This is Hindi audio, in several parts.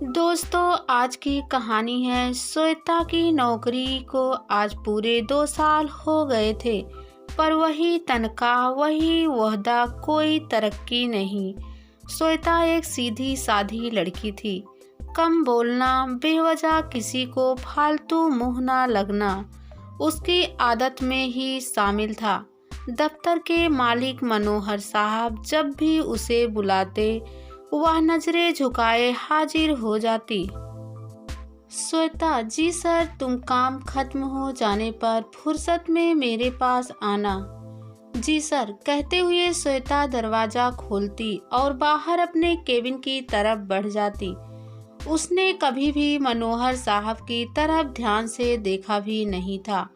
दोस्तों, आज की कहानी है श्वेता की नौकरी को आज पूरे 2 साल हो गए थे, पर वही तनख्वाह, वही ओहदा, कोई तरक्की नहीं। श्वेता एक सीधी साधी लड़की थी। कम बोलना, बेवजह किसी को फालतू मुंह ना लगना उसकी आदत में ही शामिल था। दफ्तर के मालिक मनोहर साहब जब भी उसे बुलाते वह नजरें झुकाए हाजिर हो जाती। श्वेता, जी सर, तुम काम खत्म हो जाने पर फुर्सत में मेरे पास आना। जी सर, कहते हुए श्वेता दरवाजा खोलती और बाहर अपने केबिन की तरफ बढ़ जाती। उसने कभी भी मनोहर साहब की तरफ ध्यान से देखा भी नहीं था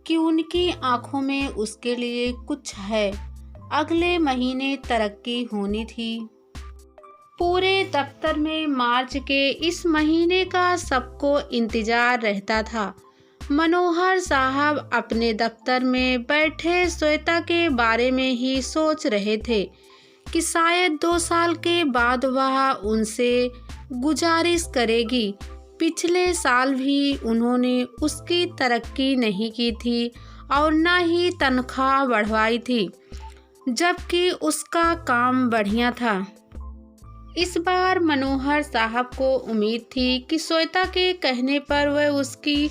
कि उनकी आंखों में उसके लिए कुछ है। अगले महीने तरक्की होनी थी। पूरे दफ्तर में मार्च के इस महीने का सबको इंतजार रहता था। मनोहर साहब अपने दफ्तर में बैठे श्वेता के बारे में ही सोच रहे थे कि शायद 2 साल के बाद वह उनसे गुजारिश करेगी। पिछले साल भी उन्होंने उसकी तरक्की नहीं की थी और न ही तनख्वाह बढ़वाई थी, जबकि उसका काम बढ़िया था। इस बार मनोहर साहब को उम्मीद थी कि श्वेता के कहने पर वह उसकी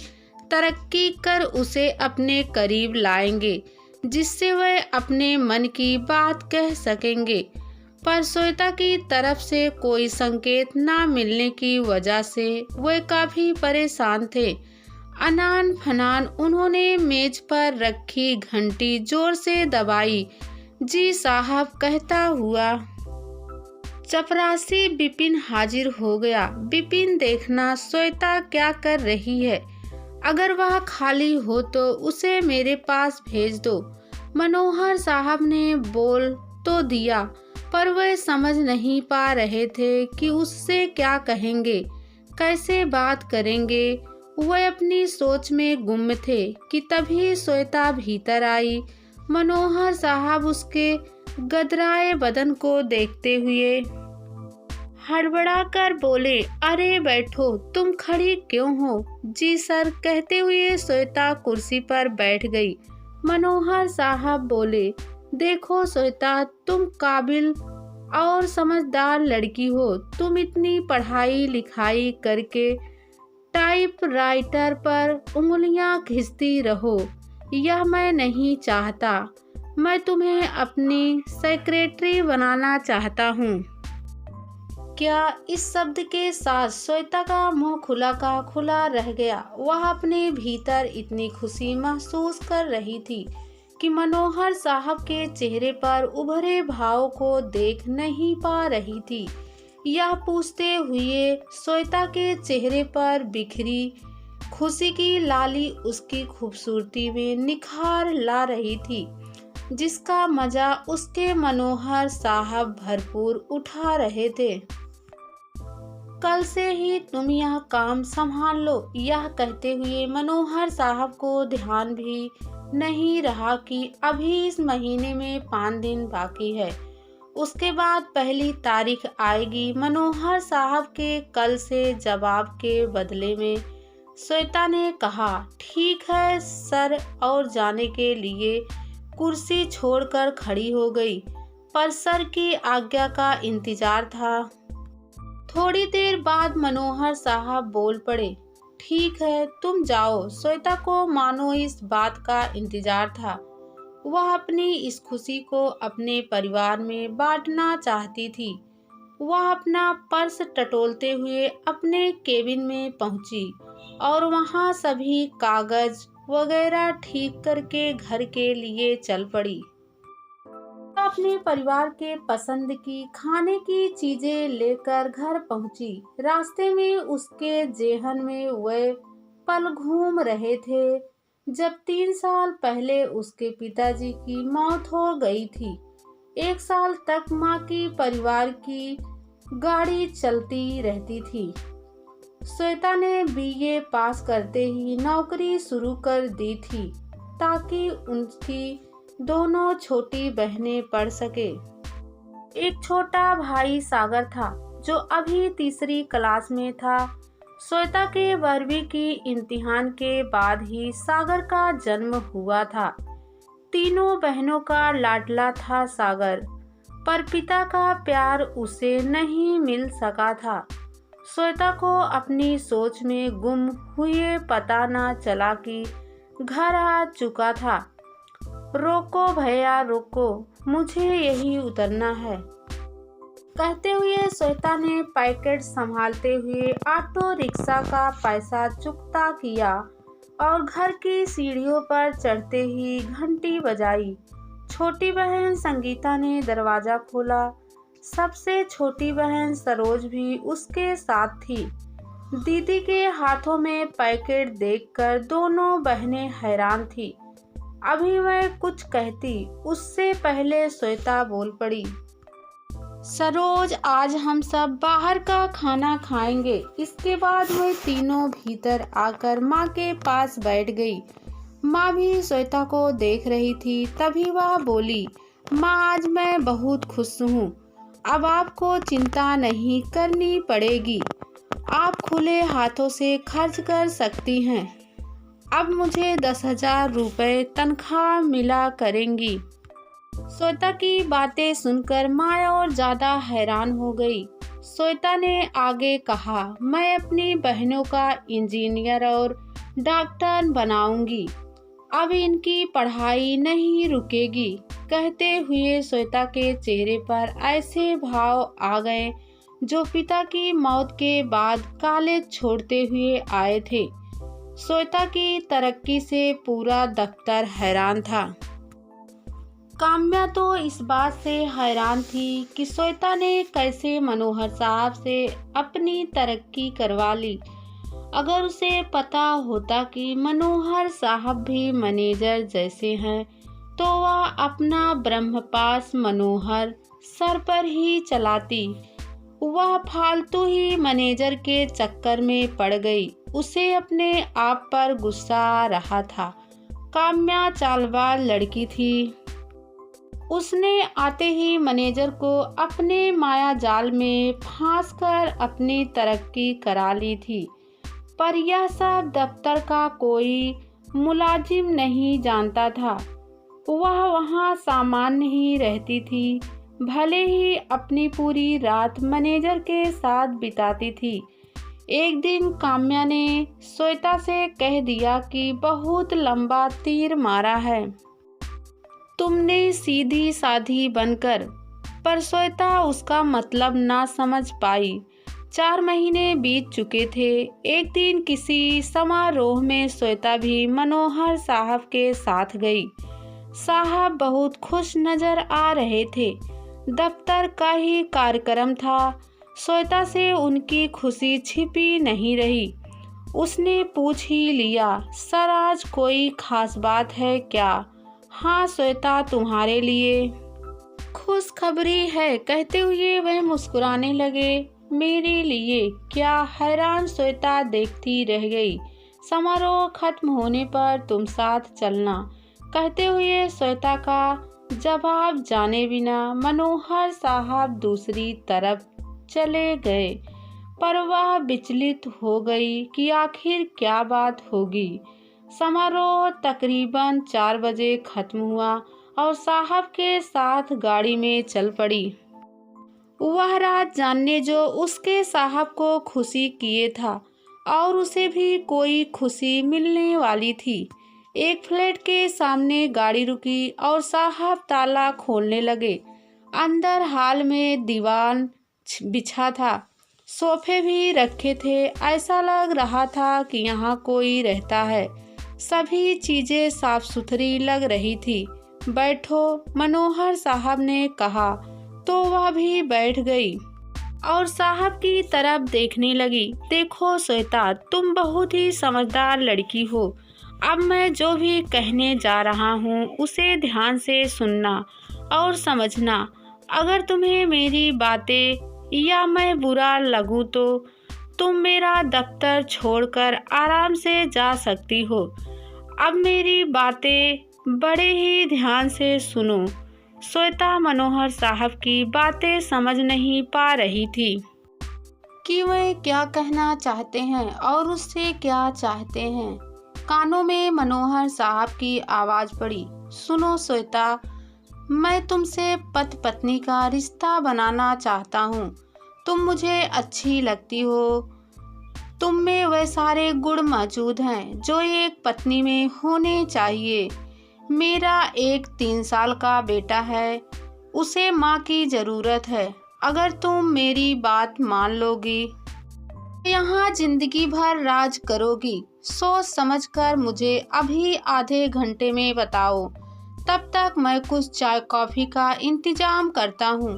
तरक्की कर उसे अपने करीब लाएंगे, जिससे वह अपने मन की बात कह सकेंगे। पर श्वेता की तरफ से कोई संकेत न मिलने की वजह से वे काफी परेशान थे। अनान फनान उन्होंने मेज पर रखी घंटी जोर से दबाई। जी साहब, कहता हुआ चपरासी बिपिन हाजिर हो गया। बिपिन, देखना श्वेता क्या कर रही है। अगर वह खाली हो तो उसे मेरे पास भेज दो। मनोहर साहब ने बोल तो दिया, पर वह समझ नहीं पा रहे थे कि उससे क्या कहेंगे, कैसे बात करेंगे। वह अपनी सोच में गुम थे कि तभी श्वेता भीतर आई। मनोहर साहब उसके गदराए बदन को देखते हुए हड़बड़ा कर बोले, अरे बैठो, तुम खड़ी क्यों हो? जी सर, कहते हुए श्वेता कुर्सी पर बैठ गई। मनोहर साहब बोले, देखो श्वेता, तुम काबिल और समझदार लड़की हो। तुम इतनी पढ़ाई लिखाई करके टाइपराइटर पर उंगलियां घिसती रहो, यह मैं नहीं चाहता। मैं तुम्हें अपनी सेक्रेटरी बनाना चाहता हूँ। क्या इस शब्द के साथ श्वेता का मुंह खुला का खुला रह गया। वह अपने भीतर इतनी खुशी महसूस कर रही थी कि मनोहर साहब के चेहरे पर उभरे भाव को देख नहीं पा रही थी। यह पूछते हुए श्वेता के चेहरे पर बिखरी खुशी की लाली उसकी खूबसूरती में निखार ला रही थी, जिसका मजा उसके मनोहर साहब भरपूर उठा रहे थे। कल से ही तुम यह काम संभाल लो। यह कहते हुए मनोहर साहब को ध्यान भी नहीं रहा कि अभी इस महीने में 5 दिन बाकी है, उसके बाद पहली तारीख आएगी। मनोहर साहब के कल से जवाब के बदले में श्वेता ने कहा, ठीक है सर, और जाने के लिए कुर्सी छोड़कर खड़ी हो गई। पर सर की आज्ञा का इंतजार था। थोड़ी देर बाद मनोहर साहब बोल पड़े, ठीक है, तुम जाओ। श्वेता को मानो इस बात का इंतजार था। वह अपनी इस खुशी को अपने परिवार में बांटना चाहती थी। वह अपना पर्स टटोलते हुए अपने केबिन में पहुंची और वहां सभी कागज वगैरह ठीक करके घर के लिए चल पड़ी। अपने परिवार के पसंद की खाने की चीजें लेकर घर पहुंची। रास्ते में उसके जेहन में वे पल घूम रहे थे जब 3 साल पहले उसके पिताजी की मौत हो गई थी। 1 साल तक माँ की परिवार की गाड़ी चलती रहती थी। श्वेता ने बीए पास करते ही नौकरी शुरू कर दी थी ताकि उनकी दोनों छोटी बहनें पढ़ सके। एक छोटा भाई सागर था जो अभी तीसरी क्लास में था। श्वेता के 12वीं की इम्तिहान के बाद ही सागर का जन्म हुआ था। तीनों बहनों का लाडला था सागर, पर पिता का प्यार उसे नहीं मिल सका था। श्वेता को अपनी सोच में गुम हुए पता न चला कि घर आ चुका था। रोको भैया रोको, मुझे यही उतरना है, कहते हुए श्वेता ने पैकेट संभालते हुए ऑटो रिक्शा का पैसा चुकता किया और घर की सीढ़ियों पर चढ़ते ही घंटी बजाई। छोटी बहन संगीता ने दरवाजा खोला। सबसे छोटी बहन सरोज भी उसके साथ थी। दीदी के हाथों में पैकेट देखकर दोनों बहनें हैरान थी। अभी वह कुछ कहती उससे पहले श्वेता बोल पड़ी, सरोज, आज हम सब बाहर का खाना खाएंगे। इसके बाद वह तीनों भीतर आकर माँ के पास बैठ गई। माँ भी श्वेता को देख रही थी। तभी वह बोली, माँ, आज मैं बहुत खुश हूँ। अब आपको चिंता नहीं करनी पड़ेगी। आप खुले हाथों से खर्च कर सकती हैं। अब मुझे 10,000 रुपये तनख्वाह मिला करेंगी। श्वेता की बातें सुनकर माँ और ज़्यादा हैरान हो गई। श्वेता ने आगे कहा, मैं अपनी बहनों का इंजीनियर और डॉक्टर बनाऊंगी। अब इनकी पढ़ाई नहीं रुकेगी। कहते हुए श्वेता के चेहरे पर ऐसे भाव आ गए जो पिता की मौत के बाद कॉलेज छोड़ते हुए आए थे। श्वेता की तरक्की से पूरा दफ्तर हैरान था। काम्या तो इस बात से हैरान थी कि श्वेता ने कैसे मनोहर साहब से अपनी तरक्की करवा ली। अगर उसे पता होता कि मनोहर साहब भी मैनेजर जैसे हैं तो वह अपना ब्रह्मपास मनोहर सर पर ही चलाती। वह फालतू ही मैनेजर के चक्कर में पड़ गई। उसे अपने आप पर गुस्सा आ रहा था। काम्या चालबाज लड़की थी। उसने आते ही मैनेजर को अपने माया जाल में फांस कर अपनी तरक्की करा ली थी। पर यह सब दफ्तर का कोई मुलाजिम नहीं जानता था। वह वहाँ सामान्य ही रहती थी, भले ही अपनी पूरी रात मैनेजर के साथ बिताती थी। एक दिन काम्या ने श्वेता से कह दिया कि बहुत लंबा तीर मारा है तुमने सीधी साधी बनकर, पर श्वेता उसका मतलब ना समझ पाई। 4 महीने बीत चुके थे। एक दिन किसी समारोह में श्वेता भी मनोहर साहब के साथ गई। साहब बहुत खुश नजर आ रहे थे। दफ्तर का ही कार्यक्रम था। श्वेता से उनकी खुशी छिपी नहीं रही। उसने पूछ ही लिया, सर, आज कोई खास बात है क्या? हाँ श्वेता, तुम्हारे लिए खुशखबरी है, कहते हुए वह मुस्कुराने लगे। मेरे लिए क्या? हैरान श्वेता देखती रह गई। समारोह खत्म होने पर तुम साथ चलना, कहते हुए श्वेता का जवाब जाने बिना मनोहर साहब दूसरी तरफ चले गए। पर वह विचलित हो गई कि आखिर क्या बात होगी। समारोह तकरीबन 4 बजे खत्म हुआ और साहब के साथ गाड़ी में चल पड़ी। वह रात जानने जो उसके साहब को खुशी किए था और उसे भी कोई खुशी मिलने वाली थी। एक फ्लैट के सामने गाड़ी रुकी और साहब ताला खोलने लगे। अंदर हाल में दीवान बिछा था, सोफे भी रखे थे। ऐसा लग रहा था कि यहाँ कोई रहता है। सभी चीजें साफ सुथरी लग रही थी। बैठो, मनोहर साहब ने कहा तो वह भी बैठ गई और साहब की तरफ देखने लगी। देखो श्वेता, तुम बहुत ही समझदार लड़की हो। अब मैं जो भी कहने जा रहा हूँ उसे ध्यान से सुनना और समझना। अगर तुम्हें मेरी बातें या मैं बुरा लगूं तो तुम मेरा दफ्तर छोड़कर आराम से जा सकती हो। अब मेरी बातें बड़े ही ध्यान से सुनो। श्वेता मनोहर साहब की बातें समझ नहीं पा रही थी। कि वे क्या कहना चाहते हैं और उससे क्या चाहते हैं। कानों में मनोहर साहब की आवाज़ पड़ी, सुनो श्वेता, मैं तुमसे पति पत्नी का रिश्ता बनाना चाहता हूँ। तुम मुझे अच्छी लगती हो, तुम में वे सारे गुण मौजूद हैं जो एक पत्नी में होने चाहिए। मेरा एक 3 साल का बेटा है, उसे माँ की ज़रूरत है। अगर तुम मेरी बात मान लोगी, यहाँ जिंदगी भर राज करोगी। सोच समझकर मुझे अभी आधे घंटे में बताओ, तब तक मैं कुछ चाय कॉफ़ी का इंतजाम करता हूँ।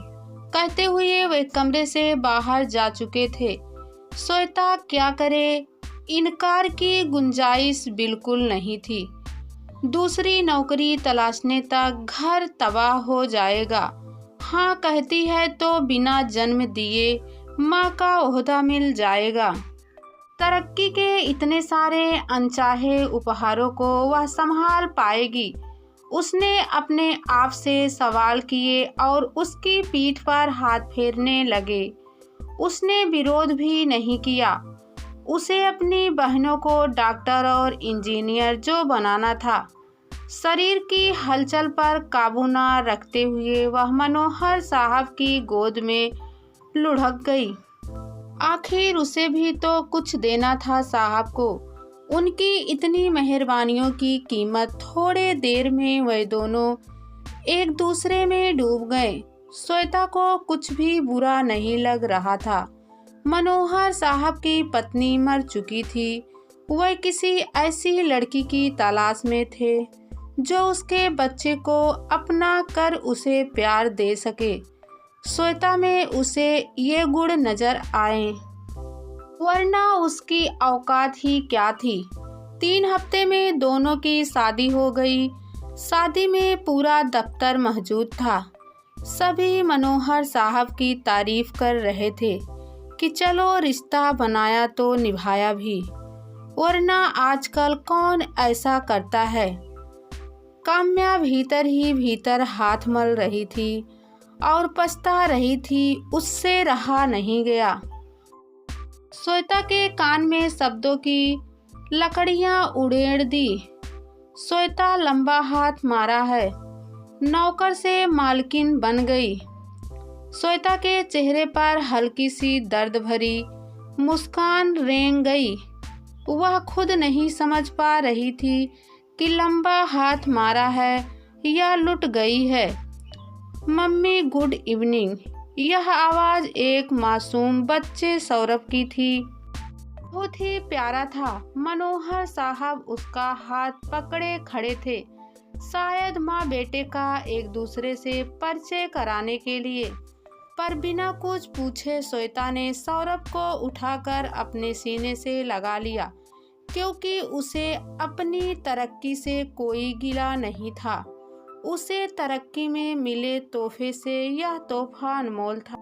कहते हुए वे कमरे से बाहर जा चुके थे। श्वेता क्या करे, इनकार की गुंजाइश बिल्कुल नहीं थी। दूसरी नौकरी तलाशने तक घर तबाह हो जाएगा। हाँ कहती है तो बिना जन्म दिए माँ का ओहदा मिल जाएगा। तरक्की के इतने सारे अनचाहे उपहारों को वह संभाल पाएगी। उसने अपने आप से सवाल किए और उसकी पीठ पर हाथ फेरने लगे। उसने विरोध भी नहीं किया। उसे अपनी बहनों को डॉक्टर और इंजीनियर जो बनाना था। शरीर की हलचल पर काबू न रखते हुए वह मनोहर साहब की गोद में लुढ़क गई। आखिर उसे भी तो कुछ देना था साहब को। उनकी इतनी मेहरबानियों की कीमत। थोड़े देर में वे दोनों एक दूसरे में डूब गए। श्वेता को कुछ भी बुरा नहीं लग रहा था। मनोहर साहब की पत्नी मर चुकी थी। वह किसी ऐसी लड़की की तलाश में थे जो उसके बच्चे को अपना कर उसे प्यार दे सके। श्वेता में उसे ये गुण नजर आए, वरना उसकी औकात ही क्या थी। 3 हफ्ते में दोनों की शादी हो गई। शादी में पूरा दफ्तर मौजूद था। सभी मनोहर साहब की तारीफ कर रहे थे कि चलो रिश्ता बनाया तो निभाया भी, वरना आजकल कौन ऐसा करता है। काम्या भीतर ही भीतर हाथ मल रही थी और पछता रही थी, उससे रहा नहीं गया। श्वेता के कान में शब्दों की लकड़ियां उड़ेड़ दी। श्वेता लंबा हाथ मारा है, नौकर से मालकिन बन गई। श्वेता के चेहरे पर हल्की सी दर्द भरी मुस्कान रेंग गई। वह खुद नहीं समझ पा रही थी कि लंबा हाथ मारा है या लुट गई है। Mummy good evening. यह आवाज़ एक मासूम बच्चे सौरभ की थी। बहुत ही प्यारा था। मनोहर साहब उसका हाथ पकड़े खड़े थे, शायद माँ बेटे का एक दूसरे से परिचय कराने के लिए। पर बिना कुछ पूछे श्वेता ने सौरभ को उठाकर अपने सीने से लगा लिया, क्योंकि उसे अपनी तरक्की से कोई गिला नहीं था। उसे तरक्की में मिले तोहफे से यह तोहफा अनमोल था।